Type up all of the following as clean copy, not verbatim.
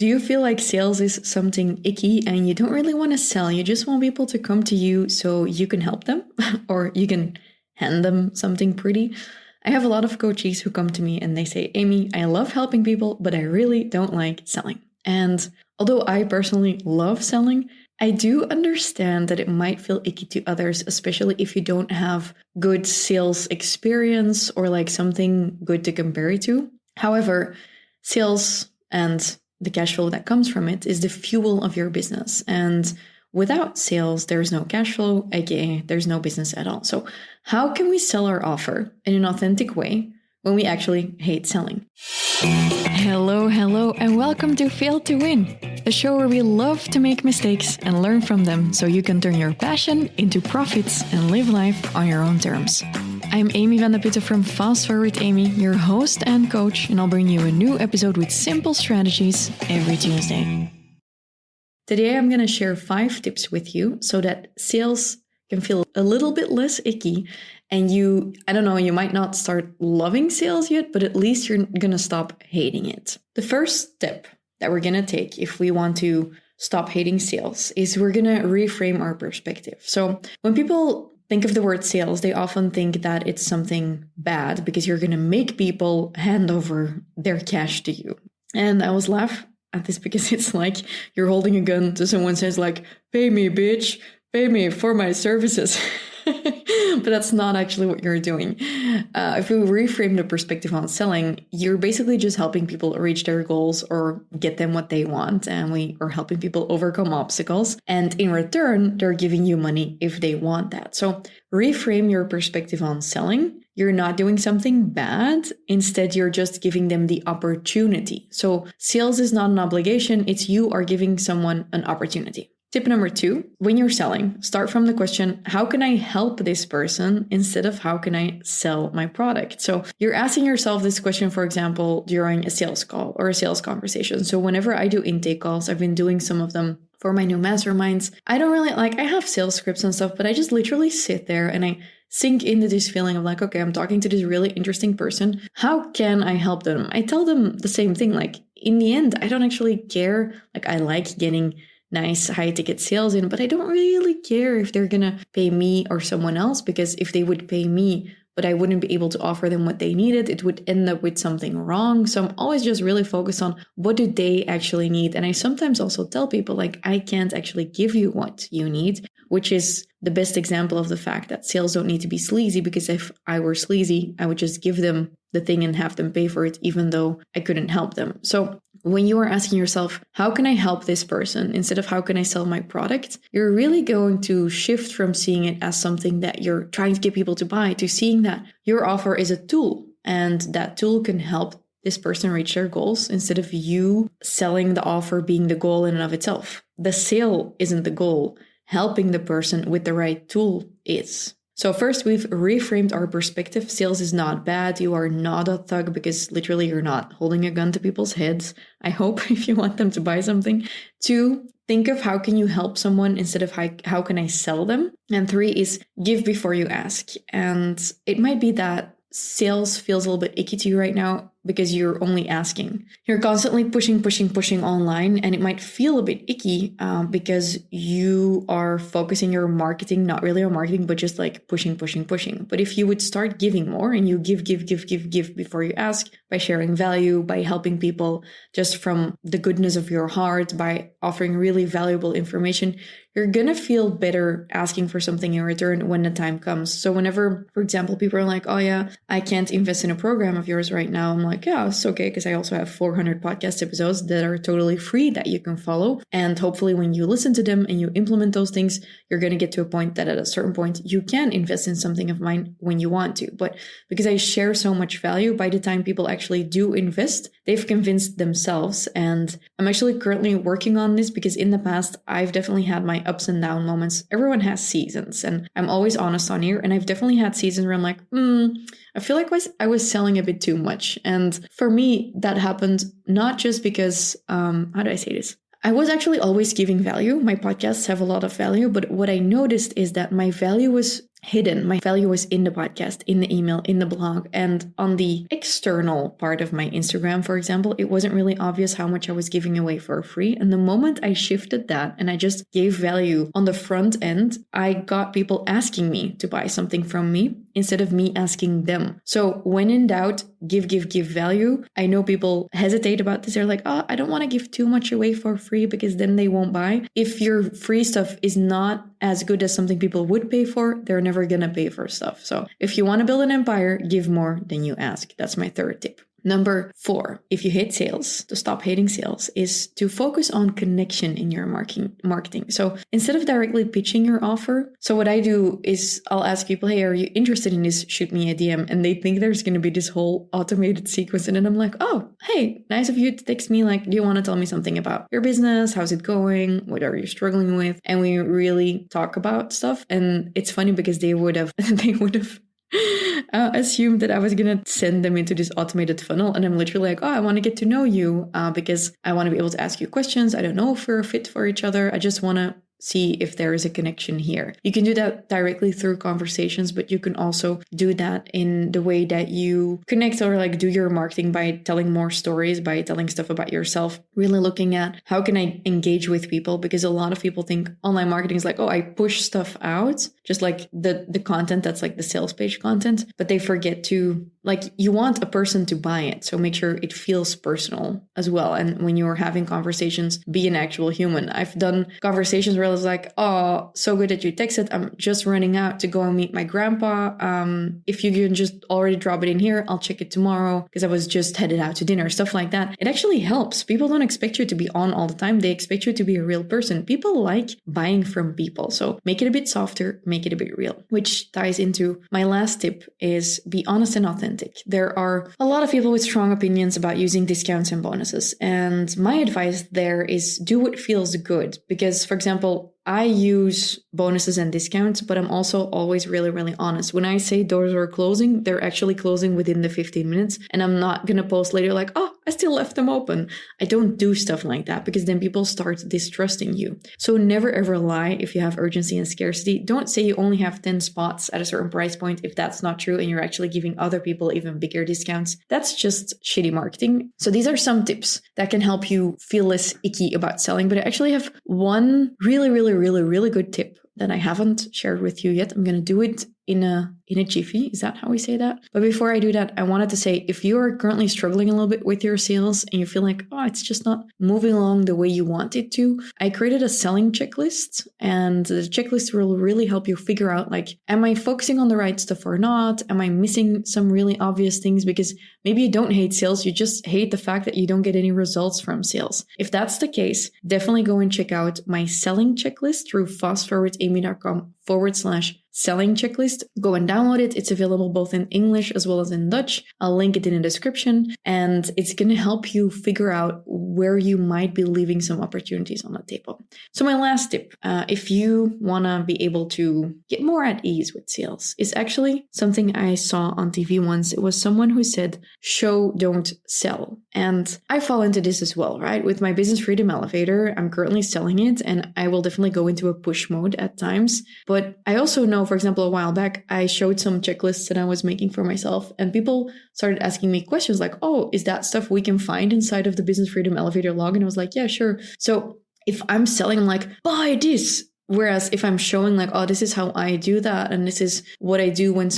Do you feel like sales is something icky and you don't really want to sell? You just want people to come to you so you can help them or you can hand them something pretty? I have a lot of coaches who come to me and they say, Amy, I love helping people, but I really don't like selling. And although I personally love selling, I do understand that it might feel icky to others, especially if you don't have good sales experience or like something good to compare it to. However, sales and the cash flow that comes from it is the fuel of your business. And without sales, there's no cash flow, aka there's no business at all. So how can we sell our offer in an authentic way when we actually hate selling? Hello, and welcome to Fail to Win, a show where we love to make mistakes and learn from them so you can turn your passion into profits and live life on your own terms. I'm Amy van der Putten from FastForwardAmy, your host and coach, and I'll bring you a new episode with simple strategies every Tuesday. Today I'm going to share 5 tips with you so that sales can feel a little bit less icky and you might not start loving sales yet, but at least you're going to stop hating it. The first step that we're going to take if we want to stop hating sales is we're going to reframe our perspective. So when people think of the word sales, they often think that it's something bad because you're going to make people hand over their cash to you. And I always laugh at this because it's like you're holding a gun to someone says like, pay me, bitch, pay me for my services. But that's not actually what you're doing. If we reframe the perspective on selling, you're basically just helping people reach their goals or get them what they want. And we are helping people overcome obstacles. And in return, they're giving you money if they want that. So reframe your perspective on selling. You're not doing something bad. Instead, you're just giving them the opportunity. So sales is not an obligation. It's you are giving someone an opportunity. Tip number 2, when you're selling, start from the question, how can I help this person instead of how can I sell my product? So you're asking yourself this question, for example, during a sales call or a sales conversation. So whenever I do intake calls, I've been doing some of them for my new masterminds. I have sales scripts and stuff, but I just literally sit there and I sink into this feeling of like, okay, I'm talking to this really interesting person. How can I help them? I tell them the same thing. Like in the end, I don't actually care. Like I like getting nice high ticket sales in, but I don't really care if they're going to pay me or someone else, because if they would pay me, but I wouldn't be able to offer them what they needed, it would end up with something wrong. So I'm always just really focused on what do they actually need. And I sometimes also tell people like, I can't actually give you what you need, which is the best example of the fact that sales don't need to be sleazy, because if I were sleazy, I would just give them the thing and have them pay for it, even though I couldn't help them. So when you are asking yourself, how can I help this person instead of how can I sell my product, you're really going to shift from seeing it as something that you're trying to get people to buy to seeing that your offer is a tool and that tool can help this person reach their goals instead of you selling the offer being the goal in and of itself. The sale isn't the goal. Helping the person with the right tool is. So first, we've reframed our perspective. Sales is not bad. You are not a thug because literally you're not holding a gun to people's heads. I hope if you want them to buy something. 2, think of how can you help someone instead of how can I sell them? And 3 is give before you ask. And it might be that sales feels a little bit icky to you right now because you're only asking. You're constantly pushing online, and it might feel a bit icky because you are focusing your marketing, not really on marketing, but just like pushing. But if you would start giving more and you give before you ask, by sharing value, by helping people just from the goodness of your heart, by offering really valuable information, you're going to feel better asking for something in return when the time comes. So whenever, for example, people are like, oh yeah, I can't invest in a program of yours right now. I'm like, yeah, it's okay, because I also have 400 podcast episodes that are totally free that you can follow. And hopefully when you listen to them and you implement those things, you're going to get to a point that at a certain point you can invest in something of mine when you want to. But because I share so much value, by the time people actually do invest, they've convinced themselves. And I'm actually currently working on this because in the past, I've definitely had my ups and down moments. Everyone has seasons, and I'm always honest on here. And I've definitely had seasons where I'm like, I feel like I was selling a bit too much. And for me, that happened not just because, how do I say this? I was actually always giving value. My podcasts have a lot of value, but what I noticed is that my value was hidden. My value was in the podcast, in the email, in the blog, and on the external part of my Instagram, for example, it wasn't really obvious how much I was giving away for free. And the moment I shifted that and I just gave value on the front end, I got people asking me to buy something from me instead of me asking them. So when in doubt, give value. I know people hesitate about this. They're like, oh, I don't want to give too much away for free because then they won't buy. If your free stuff is not as good as something people would pay for, they're never going to pay for stuff. So if you want to build an empire, give more than you ask. That's my third tip. Number 4, if you hate sales, to stop hating sales, is to focus on connection in your marketing. So instead of directly pitching your offer, so what I do is I'll ask people, hey, are you interested in this? Shoot me a DM. And they think there's going to be this whole automated sequence. And then I'm like, oh, hey, nice of you to text me. Like, do you want to tell me something about your business? How's it going? What are you struggling with? And we really talk about stuff. And it's funny because they would have assumed that I was going to send them into this automated funnel. And I'm literally like, oh, I want to get to know you because I want to be able to ask you questions. I don't know if we're a fit for each other. I just want to see if there is a connection here. You can do that directly through conversations, but you can also do that in the way that you connect or like do your marketing by telling more stories, by telling stuff about yourself, really looking at how can I engage with people? Because a lot of people think online marketing is like, oh, I push stuff out, just like the content that's like the sales page content, but they forget to, like, you want a person to buy it. So make sure it feels personal as well. And when you're having conversations, be an actual human. I've done conversations where I was like, oh, so good that you texted. I'm just running out to go and meet my grandpa. If you can just already drop it in here, I'll check it tomorrow because I was just headed out to dinner, stuff like that. It actually helps. People don't expect you to be on all the time. They expect you to be a real person. People like buying from people. So make it a bit softer, make it a bit real, which ties into my last tip is be honest and authentic. There are a lot of people with strong opinions about using discounts and bonuses. And my advice there is do what feels good. Because, for example, I use bonuses and discounts, but I'm also always really, really honest. When I say doors are closing, they're actually closing within the 15 minutes. And I'm not going to post later like, oh, I still left them open. I don't do stuff like that because then people start distrusting you. So never ever lie if you have urgency and scarcity. Don't say you only have 10 spots at a certain price point if that's not true and you're actually giving other people even bigger discounts. That's just shitty marketing. So these are some tips that can help you feel less icky about selling. But I actually have one really good tip that I haven't shared with you yet. I'm going to do it in a jiffy. Is that how we say that? But before I do that, I wanted to say, if you are currently struggling a little bit with your sales and you feel like, oh, it's just not moving along the way you want it to, I created a selling checklist, and the checklist will really help you figure out, like, am I focusing on the right stuff or not? Am I missing some really obvious things? Because maybe you don't hate sales, you just hate the fact that you don't get any results from sales. If that's the case, definitely go and check out my selling checklist through fastforwardamy.com/selling checklist. Go and download it. It's available both in English as well as in Dutch. I'll link it in the description, and it's going to help you figure out where you might be leaving some opportunities on the table. So my last tip, if you want to be able to get more at ease with sales, is actually something I saw on TV once. It was someone who said, show, don't sell. And I fall into this as well, right? With my Business Freedom Elevator, I'm currently selling it, and I will definitely go into a push mode at times. But I also know, for example, a while back, I showed some checklists that I was making for myself, and people started asking me questions like, oh, is that stuff we can find inside of the Business Freedom Elevator login? I was like, yeah, sure. So if I'm selling, I'm like, buy this. Whereas if I'm showing like, oh, this is how I do that, and this is what I do when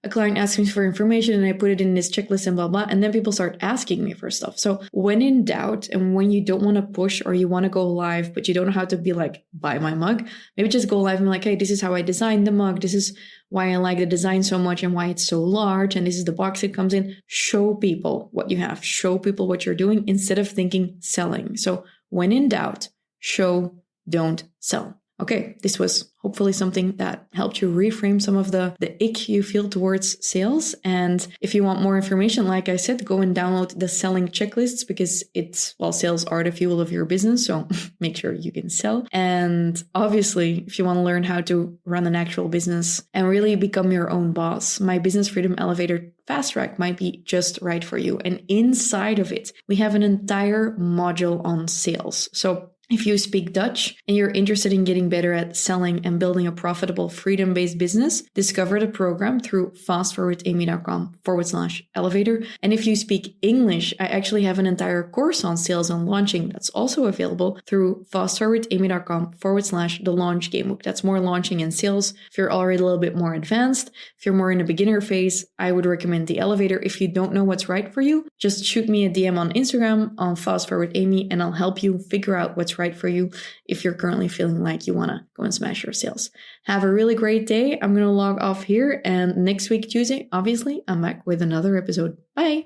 a client asks me for information and I put it in this checklist and blah, blah, and then people start asking me for stuff. So when in doubt and when you don't want to push or you want to go live, but you don't know how to be like, buy my mug, maybe just go live and be like, hey, this is how I designed the mug. This is why I like the design so much and why it's so large. And this is the box it comes in. Show people what you have. Show people what you're doing instead of thinking selling. So when in doubt, show, don't sell. Okay, this was hopefully something that helped you reframe some of the ick you feel towards sales. And if you want more information, like I said, go and download the selling checklists because sales are the fuel of your business. So make sure you can sell. And obviously, if you want to learn how to run an actual business and really become your own boss, my Business Freedom Elevator Fast Track might be just right for you. And inside of it, we have an entire module on sales. So If you speak Dutch and you're interested in getting better at selling and building a profitable freedom-based business, discover the program through fastforwardamy.com/elevator. And if you speak English, I actually have an entire course on sales and launching that's also available through fastforwardamy.com/the launch gamebook. That's more launching and sales. If you're already a little bit more advanced, if you're more in the beginner phase, I would recommend the elevator. If you don't know what's right for you, just shoot me a DM on Instagram on FastForwardAmy and I'll help you figure out what's right for you if you're currently feeling like you want to go and smash your sales. Have a really great day. I'm going to log off here, and next week, Tuesday, obviously, I'm back with another episode. Bye.